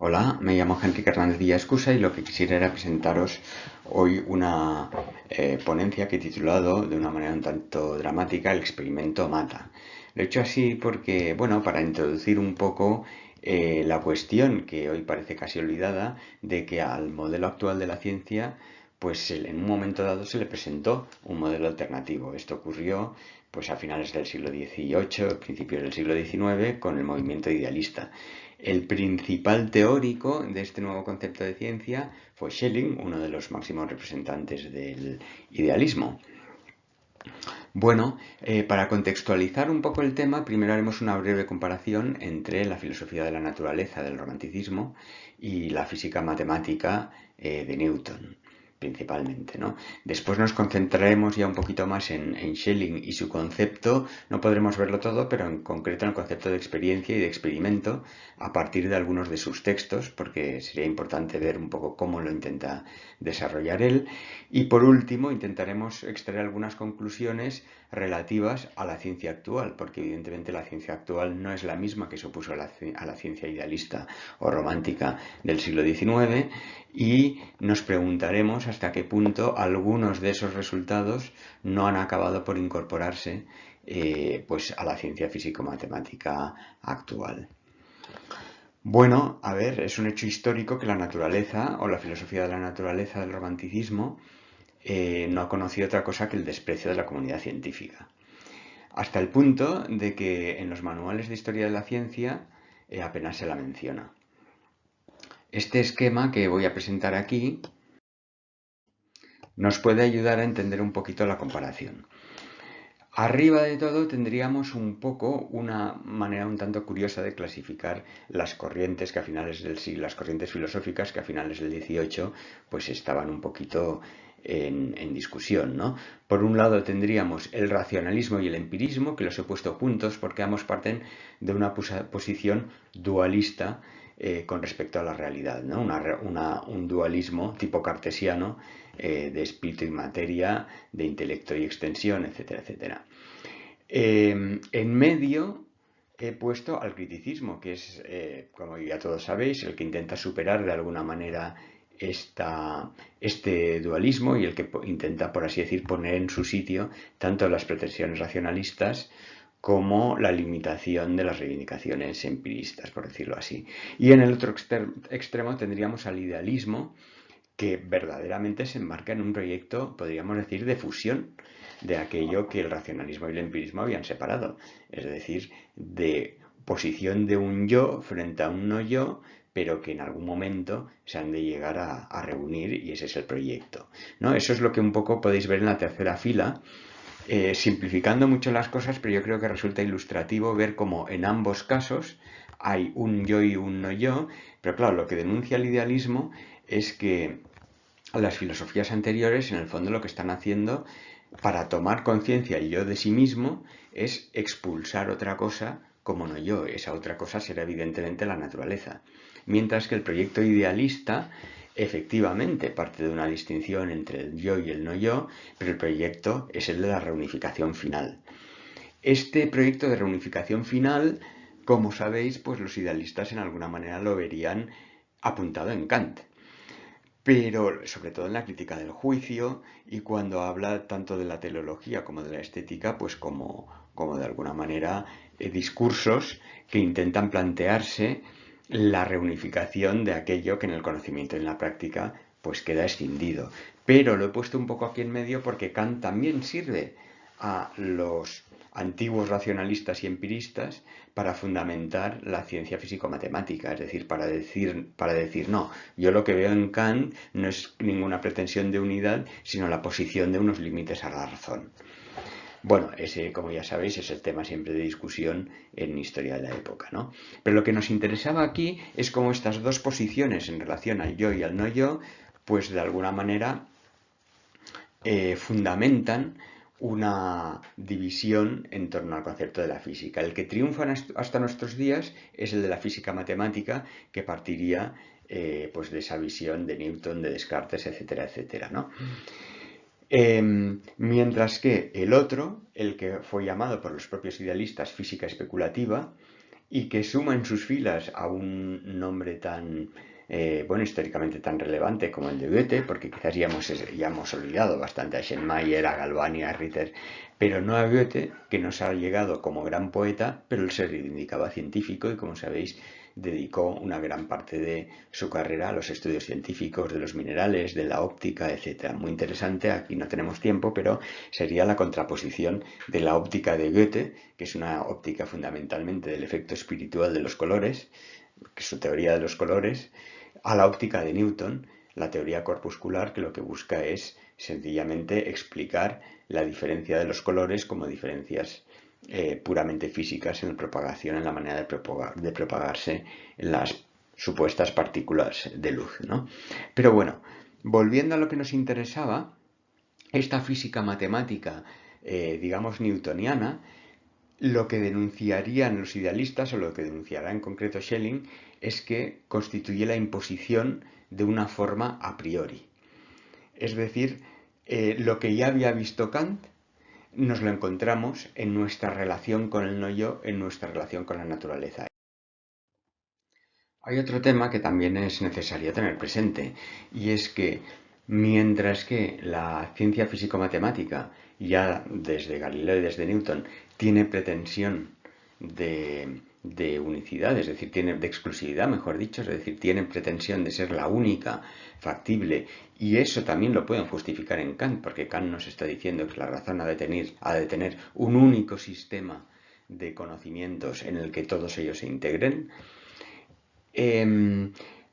Hola, me llamo Enrique Hernández Villascusa y lo que quisiera era presentaros hoy una ponencia que he titulado de una manera un tanto dramática El experimento mata. Lo he hecho así porque, bueno, para introducir un poco la cuestión que hoy parece casi olvidada de que al modelo actual de la ciencia pues en un momento dado se le presentó un modelo alternativo. Esto ocurrió pues a finales del siglo XVIII, principios del siglo XIX, con el movimiento idealista. El principal teórico de este nuevo concepto de ciencia fue Schelling, uno de los máximos representantes del idealismo. Bueno, para contextualizar un poco el tema, primero haremos una breve comparación entre la filosofía de la naturaleza del romanticismo y la física matemática de Newton, principalmente, ¿no? Después nos concentraremos ya un poquito más en Schelling y su concepto. No podremos verlo todo, pero en concreto en el concepto de experiencia y de experimento a partir de algunos de sus textos, porque sería importante ver un poco cómo lo intenta desarrollar él. Y por último, intentaremos extraer algunas conclusiones relativas a la ciencia actual, porque evidentemente la ciencia actual no es la misma que supuso a la ciencia idealista o romántica del siglo XIX, y nos preguntaremos hasta qué punto algunos de esos resultados no han acabado por incorporarse pues a la ciencia físico-matemática actual. Bueno, a ver, es un hecho histórico que la naturaleza o la filosofía de la naturaleza del romanticismo no ha conocido otra cosa que el desprecio de la comunidad científica. Hasta el punto de que en los manuales de historia de la ciencia apenas se la menciona. Este esquema que voy a presentar aquí nos puede ayudar a entender un poquito la comparación. Arriba de todo tendríamos un poco una manera un tanto curiosa de clasificar las corrientes que a finales del siglo, las corrientes filosóficas que a finales del XVIII pues estaban un poquito en discusión, ¿no? Por un lado tendríamos el racionalismo y el empirismo, que los he puesto juntos porque ambos parten de una posición dualista con respecto a la realidad, ¿no? Un dualismo tipo cartesiano de espíritu y materia, de intelecto y extensión, etcétera, etcétera. En medio he puesto al criticismo, que es, como ya todos sabéis, el que intenta superar de alguna manera este dualismo y el que intenta, por así decir, poner en su sitio tanto las pretensiones racionalistas como la limitación de las reivindicaciones empiristas, por decirlo así. Y en el otro extremo tendríamos al idealismo, que verdaderamente se enmarca en un proyecto, podríamos decir, de fusión de aquello que el racionalismo y el empirismo habían separado, es decir, de posición de un yo frente a un no yo, pero que en algún momento se han de llegar a reunir y ese es el proyecto, ¿no? Eso es lo que un poco podéis ver en la tercera fila, simplificando mucho las cosas, pero yo creo que resulta ilustrativo ver cómo en ambos casos hay un yo y un no yo, pero claro, lo que denuncia el idealismo es que las filosofías anteriores en el fondo lo que están haciendo para tomar conciencia el yo de sí mismo es expulsar otra cosa como no yo. Esa otra cosa será evidentemente la naturaleza. Mientras que el proyecto idealista efectivamente parte de una distinción entre el yo y el no yo, pero el proyecto es el de la reunificación final. Este proyecto de reunificación final, como sabéis, pues los idealistas en alguna manera lo verían apuntado en Kant, pero sobre todo en la crítica del juicio y cuando habla tanto de la teleología como de la estética, pues como de alguna manera discursos que intentan plantearse la reunificación de aquello que en el conocimiento y en la práctica pues queda escindido. Pero lo he puesto un poco aquí en medio porque Kant también sirve a los antiguos racionalistas y empiristas para fundamentar la ciencia físico-matemática, es decir, para decir, no, yo lo que veo en Kant no es ninguna pretensión de unidad, sino la posición de unos límites a la razón. Bueno, ese, como ya sabéis, es el tema siempre de discusión en historia de la época, ¿no? Pero lo que nos interesaba aquí es cómo estas dos posiciones en relación al yo y al no yo, pues de alguna manera fundamentan una división en torno al concepto de la física. El que triunfa hasta nuestros días es el de la física matemática, que partiría pues de esa visión de Newton, de Descartes, etcétera, etcétera, ¿no? Mientras que el otro, el que fue llamado por los propios idealistas física especulativa, y que suma en sus filas a un nombre tan, bueno, históricamente tan relevante como el de Goethe, porque quizás ya hemos olvidado bastante a Schelmayer, a Galvani, a Ritter, pero no a Goethe, que nos ha llegado como gran poeta, pero él se reivindicaba científico y, como sabéis, dedicó una gran parte de su carrera a los estudios científicos de los minerales, de la óptica, etc. Muy interesante, aquí no tenemos tiempo, pero sería la contraposición de la óptica de Goethe, que es una óptica fundamentalmente del efecto espiritual de los colores, que es su teoría de los colores, a la óptica de Newton, la teoría corpuscular, que lo que busca es sencillamente explicar la diferencia de los colores como diferencias puramente físicas en la propagación, en la manera de propagarse en las supuestas partículas de luz, ¿no? Pero bueno, volviendo a lo que nos interesaba, esta física matemática, digamos, newtoniana, lo que denunciarían los idealistas, o lo que denunciará en concreto Schelling, es que constituye la imposición de una forma a priori. Es decir, lo que ya había visto Kant, nos lo encontramos en nuestra relación con el no-yo, en nuestra relación con la naturaleza. Hay otro tema que también es necesario tener presente, y es que mientras que la ciencia físico-matemática, ya desde Galileo y desde Newton, tiene pretensión de unicidad, es decir, de exclusividad, mejor dicho, es decir, tiene pretensión de ser la única factible, y eso también lo pueden justificar en Kant, porque Kant nos está diciendo que la razón ha de tener un único sistema de conocimientos en el que todos ellos se integren.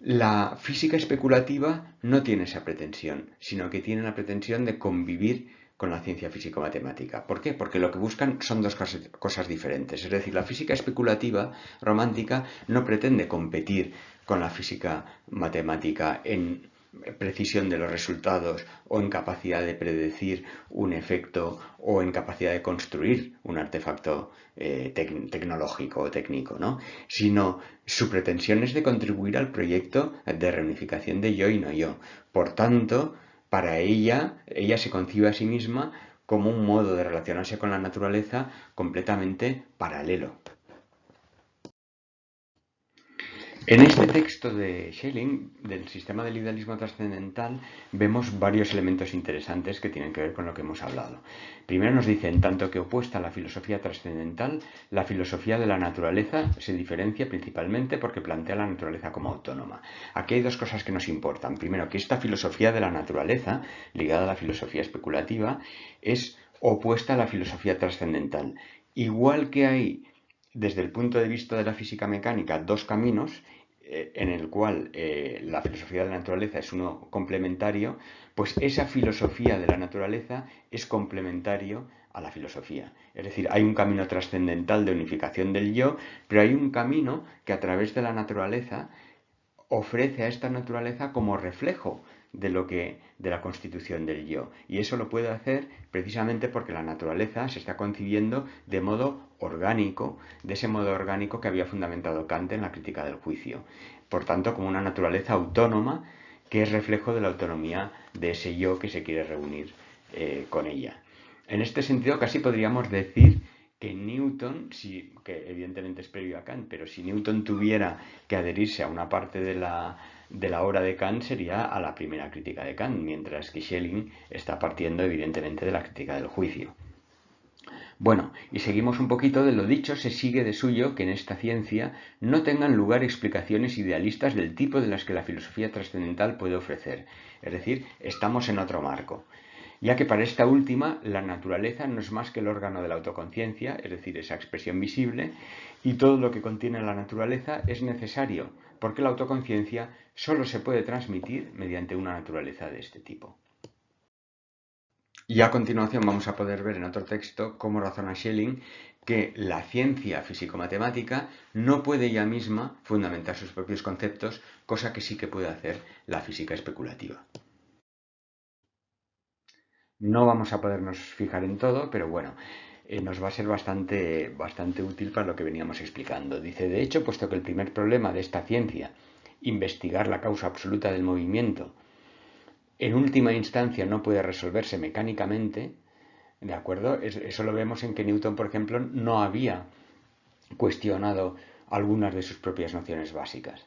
La física especulativa no tiene esa pretensión, sino que tiene la pretensión de convivir con la ciencia físico-matemática. ¿Por qué? Porque lo que buscan son dos cosas diferentes. Es decir, la física especulativa romántica no pretende competir con la física matemática en precisión de los resultados, o en capacidad de predecir un efecto, o en capacidad de construir un artefacto tecnológico o técnico, ¿no? Sino su pretensión es de contribuir al proyecto de reunificación de yo y no yo. Por tanto, para ella se concibe a sí misma como un modo de relacionarse con la naturaleza completamente paralelo. En este texto de Schelling, del sistema del idealismo trascendental, vemos varios elementos interesantes que tienen que ver con lo que hemos hablado. Primero nos dice, en tanto que opuesta a la filosofía trascendental, la filosofía de la naturaleza se diferencia principalmente porque plantea la naturaleza como autónoma. Aquí hay dos cosas que nos importan. Primero, que esta filosofía de la naturaleza, ligada a la filosofía especulativa, es opuesta a la filosofía trascendental. Igual que hay, desde el punto de vista de la física mecánica, dos caminos, en el cual la filosofía de la naturaleza es uno complementario, pues esa filosofía de la naturaleza es complementario a la filosofía. Es decir, hay un camino trascendental de unificación del yo, pero hay un camino que a través de la naturaleza ofrece a esta naturaleza como reflejo de la constitución del yo. Y eso lo puede hacer precisamente porque la naturaleza se está concibiendo de modo orgánico, de ese modo orgánico que había fundamentado Kant en la crítica del juicio. Por tanto, como una naturaleza autónoma que es reflejo de la autonomía de ese yo que se quiere reunir con ella. En este sentido, casi podríamos decir que Newton, que evidentemente es previo a Kant, pero si Newton tuviera que adherirse a una parte de la obra de Kant, sería a la primera crítica de Kant, mientras que Schelling está partiendo evidentemente de la crítica del juicio. Bueno, y seguimos un poquito de lo dicho, se sigue de suyo que en esta ciencia no tengan lugar explicaciones idealistas del tipo de las que la filosofía trascendental puede ofrecer. Es decir, estamos en otro marco, ya que para esta última la naturaleza no es más que el órgano de la autoconciencia, es decir, esa expresión visible, y todo lo que contiene la naturaleza es necesario, porque la autoconciencia solo se puede transmitir mediante una naturaleza de este tipo. Y a continuación vamos a poder ver en otro texto cómo razona Schelling que la ciencia físico-matemática no puede ella misma fundamentar sus propios conceptos, cosa que sí que puede hacer la física especulativa. No vamos a podernos fijar en todo, pero bueno, nos va a ser bastante útil para lo que veníamos explicando. Dice, de hecho, puesto que el primer problema de esta ciencia, investigar la causa absoluta del movimiento, en última instancia no puede resolverse mecánicamente, ¿de acuerdo? Eso lo vemos en que Newton, por ejemplo, no había cuestionado algunas de sus propias nociones básicas.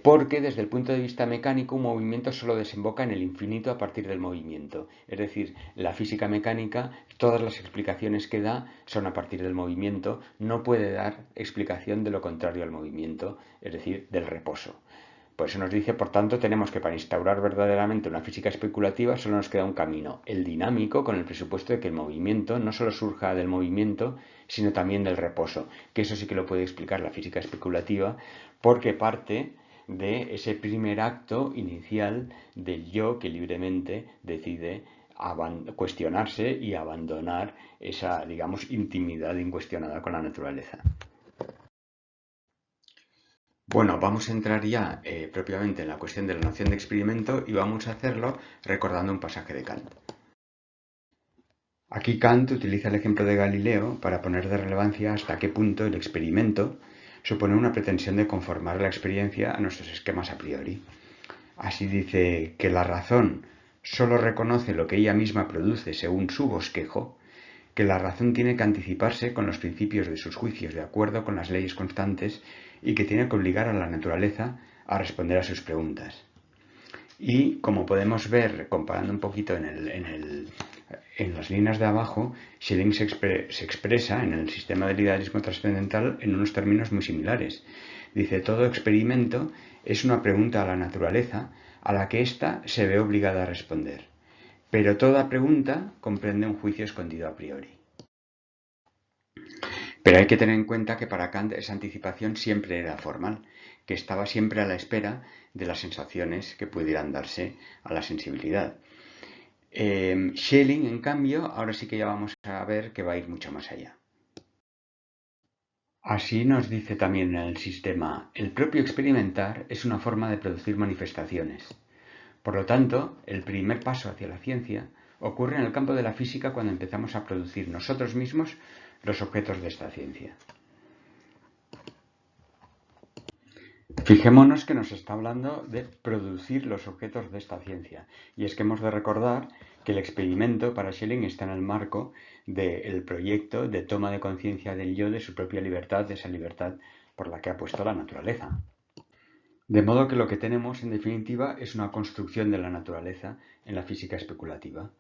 Porque desde el punto de vista mecánico un movimiento solo desemboca en el infinito a partir del movimiento. Es decir, la física mecánica, todas las explicaciones que da son a partir del movimiento, no puede dar explicación de lo contrario al movimiento, es decir, del reposo. Por eso nos dice, por tanto, tenemos que para instaurar verdaderamente una física especulativa solo nos queda un camino, el dinámico, con el presupuesto de que el movimiento no solo surja del movimiento, sino también del reposo, que eso sí que lo puede explicar la física especulativa, porque parte de ese primer acto inicial del yo que libremente decide cuestionarse y abandonar esa, digamos, intimidad incuestionada con la naturaleza. Bueno, vamos a entrar ya propiamente en la cuestión de la noción de experimento y vamos a hacerlo recordando un pasaje de Kant. Aquí Kant utiliza el ejemplo de Galileo para poner de relevancia hasta qué punto el experimento supone una pretensión de conformar la experiencia a nuestros esquemas a priori. Así dice que la razón solo reconoce lo que ella misma produce según su bosquejo, que la razón tiene que anticiparse con los principios de sus juicios de acuerdo con las leyes constantes y que tiene que obligar a la naturaleza a responder a sus preguntas. Y como podemos ver, comparando un poquito en las líneas de abajo, Schelling se expresa en el sistema del idealismo trascendental en unos términos muy similares. Dice, todo experimento es una pregunta a la naturaleza a la que ésta se ve obligada a responder. Pero toda pregunta comprende un juicio escondido a priori. Pero hay que tener en cuenta que para Kant esa anticipación siempre era formal, que estaba siempre a la espera de las sensaciones que pudieran darse a la sensibilidad. Schelling, en cambio, ahora sí que ya vamos a ver que va a ir mucho más allá. Así nos dice también en el sistema, el propio experimentar es una forma de producir manifestaciones. Por lo tanto, el primer paso hacia la ciencia ocurre en el campo de la física cuando empezamos a producir nosotros mismos los objetos de esta ciencia. Fijémonos que nos está hablando de producir los objetos de esta ciencia. Y es que hemos de recordar que el experimento para Schelling está en el marco del proyecto de toma de conciencia del yo de su propia libertad, de esa libertad por la que ha puesto la naturaleza. De modo que lo que tenemos, en definitiva, es una construcción de la naturaleza en la física especulativa.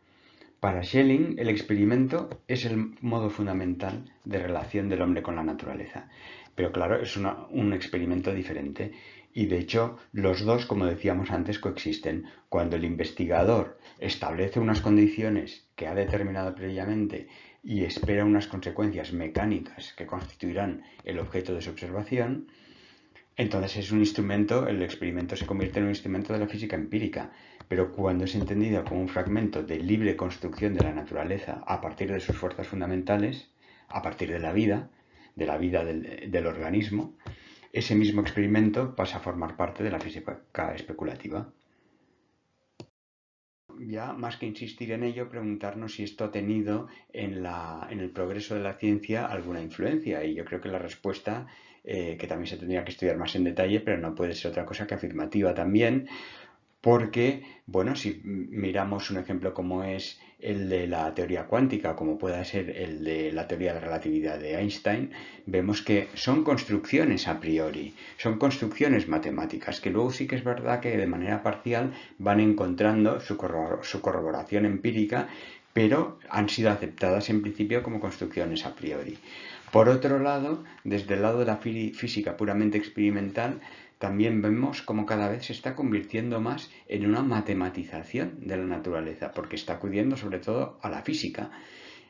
Para Schelling, el experimento es el modo fundamental de relación del hombre con la naturaleza. Pero claro, es un experimento diferente y de hecho los dos, como decíamos antes, coexisten. Cuando el investigador establece unas condiciones que ha determinado previamente y espera unas consecuencias mecánicas que constituirán el objeto de su observación, entonces es un instrumento, el experimento se convierte en un instrumento de la física empírica, pero cuando es entendido como un fragmento de libre construcción de la naturaleza a partir de sus fuerzas fundamentales, a partir de la vida del organismo, ese mismo experimento pasa a formar parte de la física especulativa. Ya más que insistir en ello, preguntarnos si esto ha tenido en el progreso de la ciencia alguna influencia. Y yo creo que la respuesta, que también se tendría que estudiar más en detalle, pero no puede ser otra cosa que afirmativa también, porque, bueno, si miramos un ejemplo como es el de la teoría cuántica, como pueda ser el de la teoría de la relatividad de Einstein, vemos que son construcciones a priori, son construcciones matemáticas, que luego sí que es verdad que de manera parcial van encontrando su corroboración empírica, pero han sido aceptadas en principio como construcciones a priori. Por otro lado, desde el lado de la física puramente experimental, también vemos cómo cada vez se está convirtiendo más en una matematización de la naturaleza, porque está acudiendo sobre todo a la física,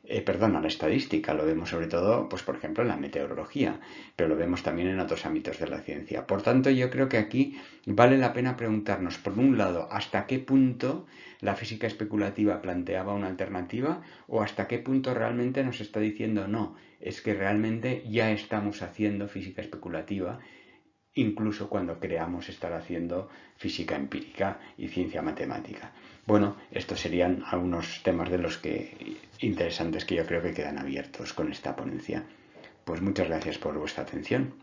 a la estadística. Lo vemos sobre todo, pues por ejemplo, en la meteorología, pero lo vemos también en otros ámbitos de la ciencia. Por tanto, yo creo que aquí vale la pena preguntarnos, por un lado, hasta qué punto la física especulativa planteaba una alternativa o hasta qué punto realmente nos está diciendo no, es que realmente ya estamos haciendo física especulativa, incluso cuando creamos estar haciendo física empírica y ciencia matemática. Bueno, estos serían algunos temas de los que interesantes que yo creo que quedan abiertos con esta ponencia. Pues muchas gracias por vuestra atención.